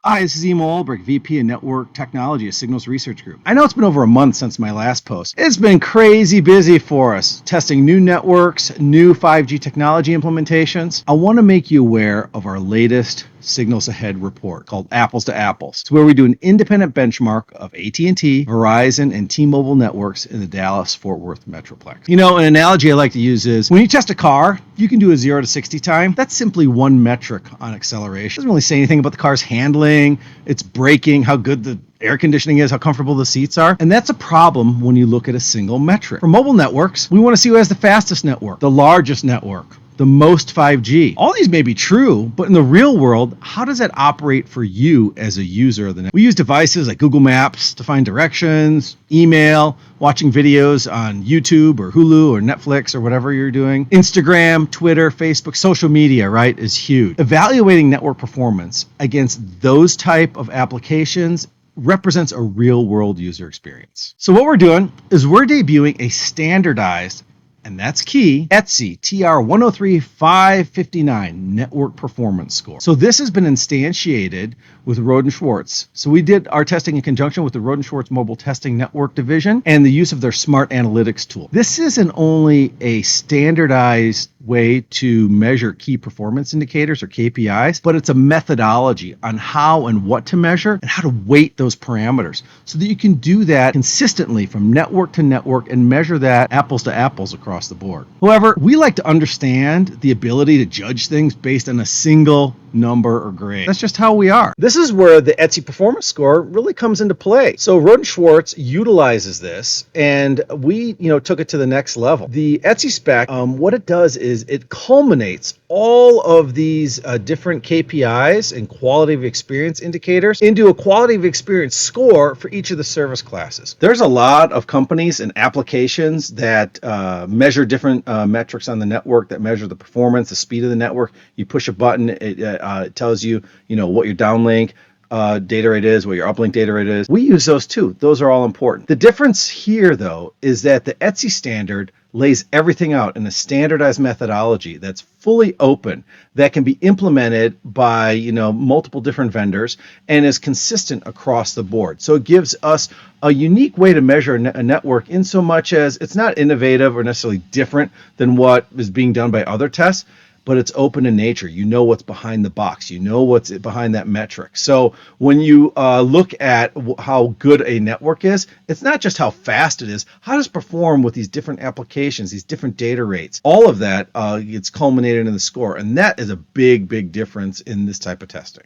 Hi, this is Emil Olbrich, VP of Network Technology at Signals Research Group. I know it's been over a month since my last post. It's been crazy busy for us, testing new networks, new 5G technology implementations. I want to make you aware of our latest SignalsAhead report called Apples to Apples. It's where we do an independent benchmark of AT&T, Verizon, and T-Mobile networks in the Dallas-Fort Worth Metroplex. You know, an analogy I like to use is when you test a car, you can do a 0 to 60 time. That's simply one metric on acceleration. It doesn't really say anything about the car's handling, its braking, how good the air conditioning is, how comfortable the seats are. And that's a problem when you look at a single metric. For mobile networks, we want to see who has the fastest network, the largest network, the most 5G. All these may be true, but in the real world, how does that operate for you as a user of the network? We use devices like Google Maps to find directions, email, watching videos on YouTube or Hulu or Netflix or whatever you're doing. Instagram, Twitter, Facebook, social media, right, is huge. Evaluating network performance against those type of applications represents a real world user experience. So what we're doing is we're debuting a standardized, and that's key, ETSI TR-103-559 Network Performance Score. So this has been instantiated with Rohde Schwarz. So we did our testing in conjunction with the Rohde Schwarz Mobile Testing Network Division and the use of their Smart Analytics tool. This isn't only a standardized way to measure key performance indicators or KPIs, but it's a methodology on how and what to measure and how to weight those parameters so that you can do that consistently from network to network and measure that apples to apples across the board. However, we like to understand the ability to judge things based on a single number or grade. That's just how we are. This is where the ETSI performance score really comes into play. So Rohde Schwarz utilizes this, and we took it to the next level. The ETSI spec, what it does is it culminates all of these different KPIs and quality of experience indicators into a quality of experience score for each of the service classes. There's a lot of companies and applications that measure different metrics on the network, that measure the performance, the speed of the network. You push a button, it tells you, what your downlink data rate is, what your uplink data rate is. We use those too. Those are all important. The difference here, though, is that the ETSI standard lays everything out in a standardized methodology that's fully open, that can be implemented by multiple different vendors and is consistent across the board. So it gives us a unique way to measure a network in so much as it's not innovative or necessarily different than what is being done by other tests, but it's open in nature. You know what's behind the box. You know what's behind that metric. So when you look at how good a network is, it's not just how fast it is. How does it perform with these different applications, these different data rates? All of that gets culminated in the score, and that is a big, big difference in this type of testing.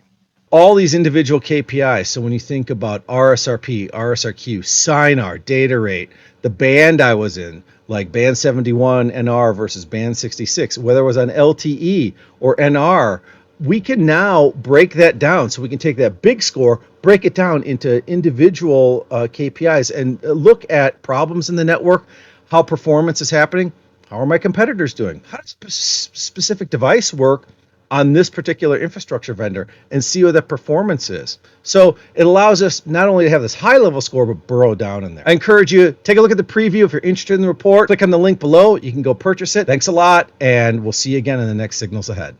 All these individual KPIs, so when you think about RSRP, RSRQ, SINAR, data rate, the band I was in, like band 71 NR versus band 66, whether it was on LTE or NR, we can now break that down. So we can take that big score, break it down into individual KPIs and look at problems in the network, how performance is happening, how are my competitors doing, how does specific device work on this particular infrastructure vendor, and see what that performance is. So it allows us not only to have this high level score, but burrow down in there. I encourage you, take a look at the preview. If you're interested in the report, click on the link below. You can go purchase it. Thanks a lot, and we'll see you again in the next Signals Ahead.